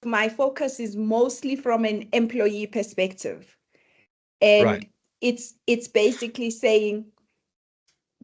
My focus is mostly from an employee perspective. And Right. it's basically saying,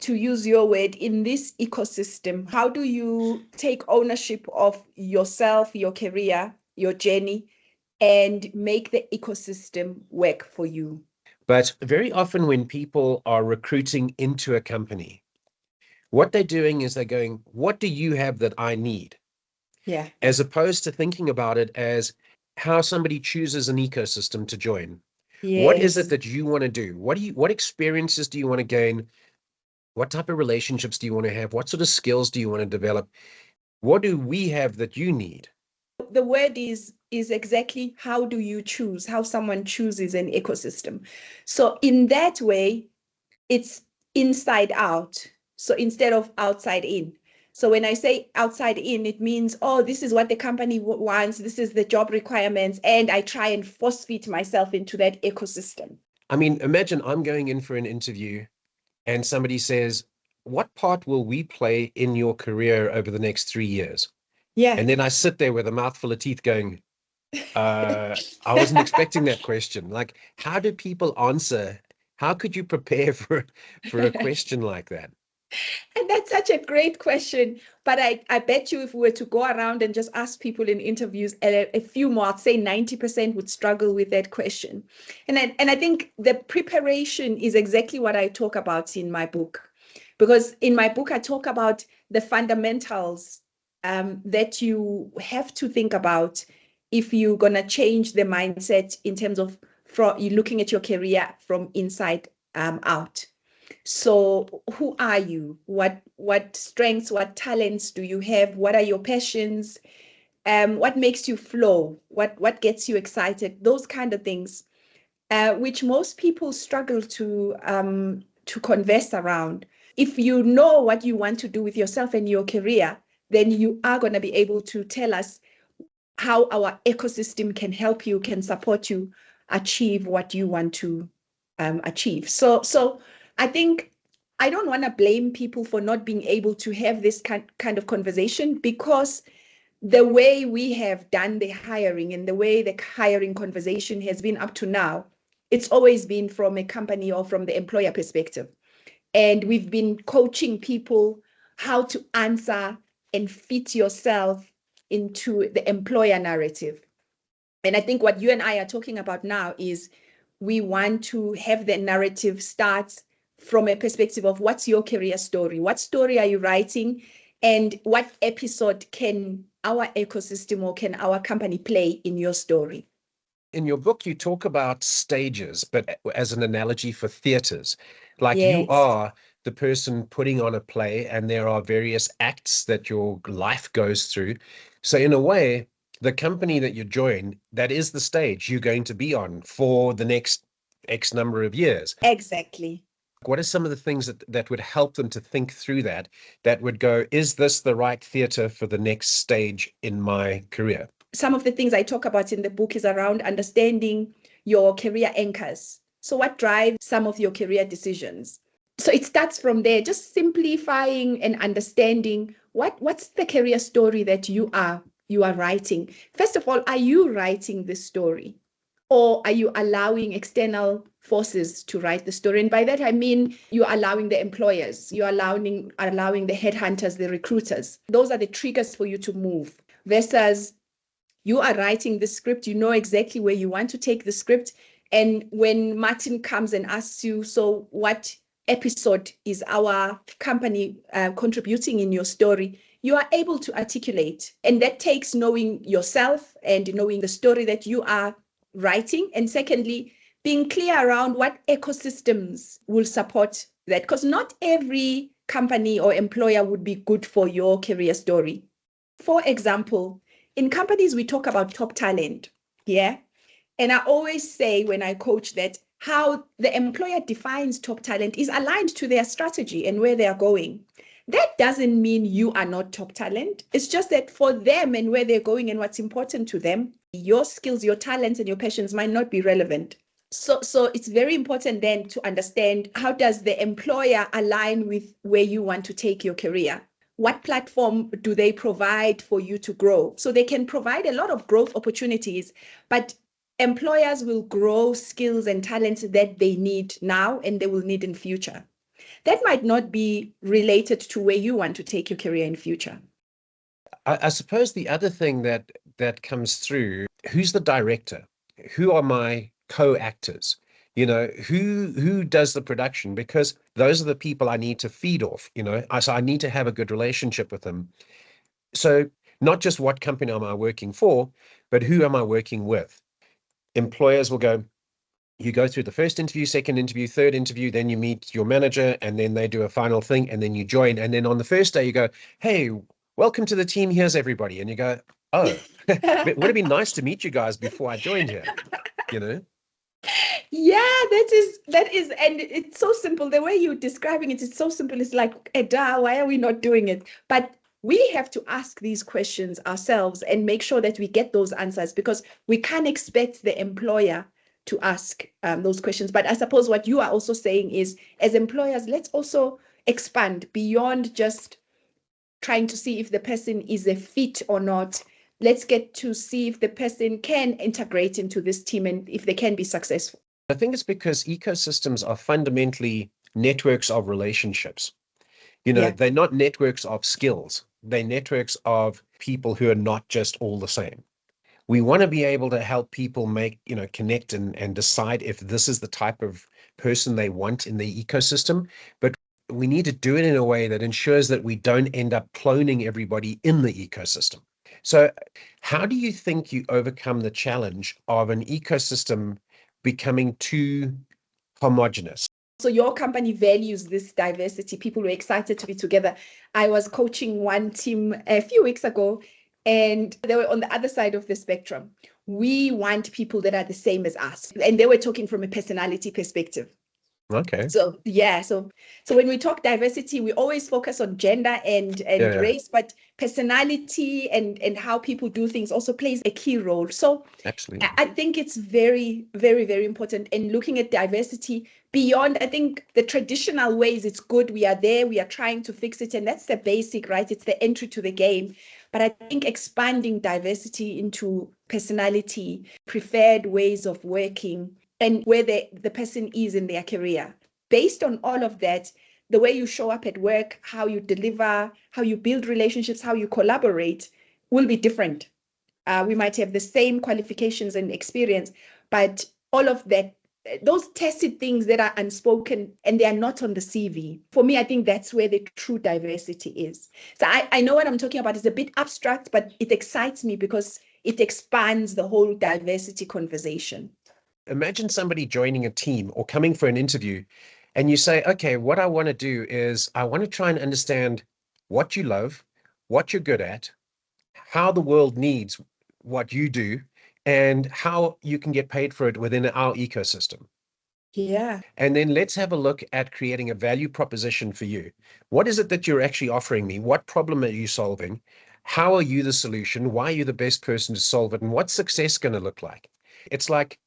to use your word, in this ecosystem, how do you take ownership of yourself, your career, your journey, and make the ecosystem work for you? But very often when people are recruiting into a company, what they're doing is they're going, what do you have that I need? Yeah. As opposed to thinking about it as how somebody chooses an ecosystem to join. What is it Yes. that you want to do? What experiences do you want to gain? What type of relationships do you want to have? What sort of skills do you want to develop? What do we have that you need? The word is exactly how do you choose, how someone chooses an ecosystem. So in that way, it's inside out. So instead of outside in. So when I say outside in, it means, oh, this is what the company wants, this is the job requirements, and I try and force feed myself into that ecosystem. I mean, imagine I'm going in for an interview and somebody says, what part will we play in your career over the next 3 years? Yeah. And then I sit there with a mouthful of teeth going, I wasn't expecting that question. Like, how do people answer? How could you prepare for a question like that? And that's such a great question. But I bet you if we were to go around and just ask people in interviews, a few more, I'd say 90% would struggle with that question. And I think the preparation is exactly what I talk about in my book. Because in my book, I talk about the fundamentals that you have to think about if you're going to change the mindset in terms of from you looking at your career from inside out. So who are you? What strengths, what talents do you have? What are your passions? What makes you flow? What gets you excited? Those kind of things, which most people struggle to converse around. If you know what you want to do with yourself and your career, then you are going to be able to tell us how our ecosystem can help you, can support you achieve what you want to achieve. So I think I don't want to blame people for not being able to have this kind of conversation, because the way we have done the hiring and the way the hiring conversation has been up to now, it's always been from a company or from the employer perspective. And we've been coaching people how to answer and fit yourself into the employer narrative. And I think what you and I are talking about now is we want to have the narrative start from a perspective of what's your career story? What story are you writing? And what episode can our ecosystem or can our company play in your story? In your book, you talk about stages, but as an analogy for theaters, like you Yes, are the person putting on a play, and there are various acts that your life goes through. So, in a way, the company that you join, that is the stage you're going to be on for the next X number of years. exactly. What are some of the things that would help them to think through that would go, is this the right theater for the next stage in my career? Some of the things I talk about in the book is around understanding your career anchors. So what drives some of your career decisions? So it starts from there, just simplifying and understanding what's the career story that you are writing. First of all, are you writing this story? Or are you allowing external forces to write the story? And by that, I mean you're allowing the employers, you're allowing the headhunters, the recruiters. Those are the triggers for you to move versus you are writing the script, you know exactly where you want to take the script. And when Martin comes and asks you, so what episode is our company contributing in your story, you are able to articulate. And that takes knowing yourself and knowing the story that you are writing. And secondly, being clear around what ecosystems will support that, because not every company or employer would be good for your career story. For example, in companies, we talk about top talent. Yeah. And I always say when I coach that how the employer defines top talent is aligned to their strategy and where they are going. That doesn't mean you are not top talent. It's just that for them and where they're going and what's important to them, your skills, your talents, and your passions might not be relevant. So it's very important then to understand how does the employer align with where you want to take your career. what platform do they provide for you to grow? So they can provide a lot of growth opportunities, but employers will grow skills and talents that they need now and they will need in future. That might not be related to where you want to take your career in future. I suppose the other thing that comes through, who's the director? Who are my co-actors? Who does the production? Because those are the people I need to feed off, so I need to have a good relationship with them. So not just what company am I working for, but who am I working with? Employers will go, you go through the first interview, second interview, third interview, then you meet your manager, and then they do a final thing, and then you join. And then on the first day, you go, hey, welcome to the team. Here's everybody. And you go, oh, would it be nice to meet you guys before I joined here? Yeah, that is, and it's so simple. The way you're describing it is so simple. It's like, Eda, why are we not doing it? But we have to ask these questions ourselves and make sure that we get those answers, because we can't expect the employer to ask those questions. But I suppose what you are also saying is, as employers, let's also expand beyond just trying to see if the person is a fit or not. Let's get to see if the person can integrate into this team and if they can be successful. I think it's because ecosystems are fundamentally networks of relationships. They're not networks of skills. They're networks of people who are not just all the same. We want to be able to help people connect and decide if this is the type of person they want in the ecosystem. But we need to do it in a way that ensures that we don't end up cloning everybody in the ecosystem. So how do you think you overcome the challenge of an ecosystem becoming too homogenous? So your company values this diversity. People were excited to be together. I was coaching one team a few weeks ago, and they were on the other side of the spectrum. We want people that are the same as us. And they were talking from a personality perspective. Okay. So yeah, so when we talk diversity, we always focus on gender and race, but personality and how people do things also plays a key role. So absolutely, I think it's very, very, very important. And looking at diversity beyond, I think the traditional ways, it's good. We are there, we are trying to fix it. And that's the basic, right? It's the entry to the game. But I think expanding diversity into personality, preferred ways of working, and where the person is in their career. Based on all of that, the way you show up at work, how you deliver, how you build relationships, how you collaborate will be different. We might have the same qualifications and experience, but all of that, those tested things that are unspoken and they are not on the CV. For me, I think that's where the true diversity is. So I know what I'm talking about. It's a bit abstract, but it excites me because it expands the whole diversity conversation. Imagine somebody joining a team or coming for an interview, and you say, okay, what I want to do is I want to try and understand what you love, what you're good at, how the world needs what you do, and how you can get paid for it within our ecosystem. Yeah. And then let's have a look at creating a value proposition for you. What is it that you're actually offering me? What problem are you solving? How are you the solution? Why are you the best person to solve it? And what's success going to look like? It's like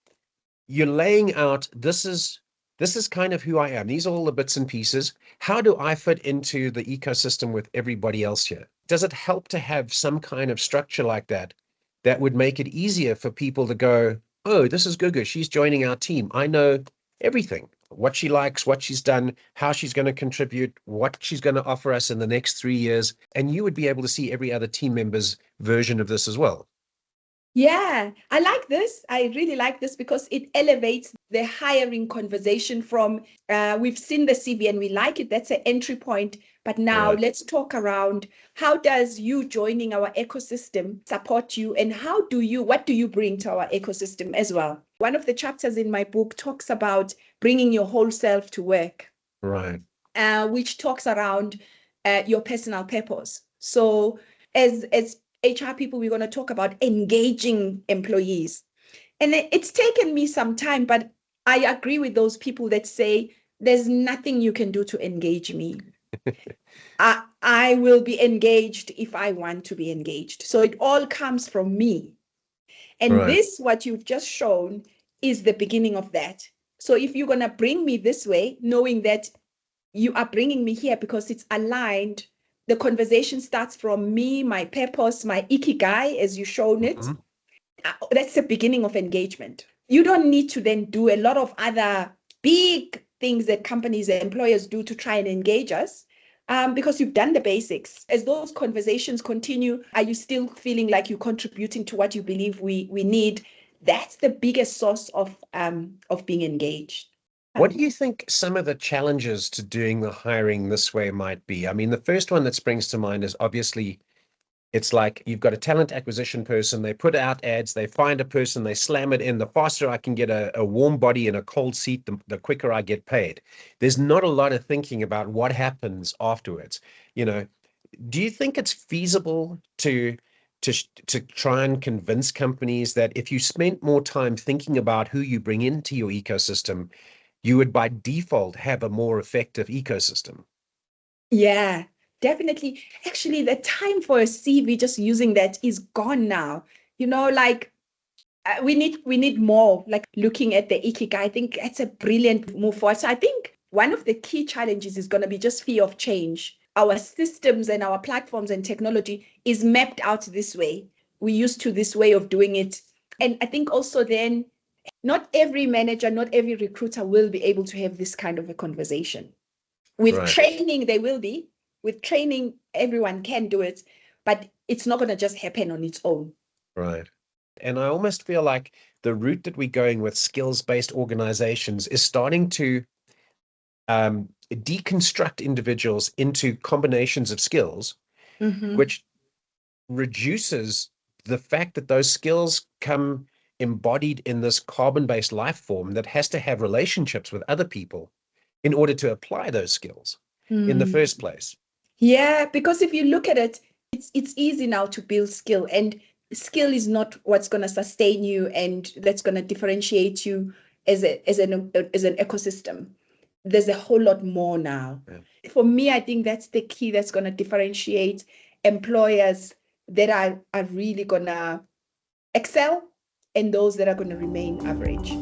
you're laying out, this is kind of who I am. These are all the bits and pieces. How do I fit into the ecosystem with everybody else here? Does it help to have some kind of structure like that would make it easier for people to go, oh, this is Gugu. She's joining our team. I know everything, what she likes, what she's done, how she's going to contribute, what she's going to offer us in the next 3 years. And you would be able to see every other team member's version of this as well. Yeah, I like this. I really like this because it elevates the hiring conversation from we've seen the CV and we like it. That's an entry point. But now let's talk around how does you joining our ecosystem support you, and what do you bring to our ecosystem as well? One of the chapters in my book talks about bringing your whole self to work. Right. Which talks around your personal purpose. So as HR people, we're going to talk about engaging employees. And it's taken me some time, but I agree with those people that say there's nothing you can do to engage me. I will be engaged if I want to be engaged. So it all comes from me. And this, what you've just shown, is the beginning of that. So if you're going to bring me this way, knowing that you are bringing me here because it's aligned the conversation starts from me, my purpose, my ikigai, as you've shown it. Mhm. That's the beginning of engagement. You don't need to then do a lot of other big things that companies and employers do to try and engage us, because you've done the basics. As those conversations continue, are you still feeling like you're contributing to what you believe we need? That's the biggest source of being engaged. What do you think some of the challenges to doing the hiring this way might be? I mean, the first one that springs to mind is obviously it's like you've got a talent acquisition person, they put out ads, they find a person, they slam it in. The faster I can get a warm body in a cold seat, the quicker I get paid. There's not a lot of thinking about what happens afterwards. You know, do you think it's feasible to try and convince companies that if you spent more time thinking about who you bring into your ecosystem, you would by default have a more effective ecosystem? Yeah, definitely. Actually, the time for a CV just using that is gone now. Like we need more like looking at the ikigai. I think that's a brilliant move forward. So I think one of the key challenges is going to be just fear of change. Our systems and our platforms and technology is mapped out this way. We're used to this way of doing it. And I think also then not every manager, not every recruiter will be able to have this kind of a conversation. With Right. training, they will be. With training, everyone can do it, but it's not going to just happen on its own. Right. And I almost feel like the route that we're going with skills-based organizations is starting to deconstruct individuals into combinations of skills, which reduces the fact that those skills come embodied in this carbon-based life form that has to have relationships with other people in order to apply those skills in the first place. Yeah, because if you look at it, it's easy now to build skill, and skill is not what's going to sustain you and that's going to differentiate you as an ecosystem. There's a whole lot more now. Yeah. For me, I think that's the key that's going to differentiate employers that are really going to excel and those that are going to remain average.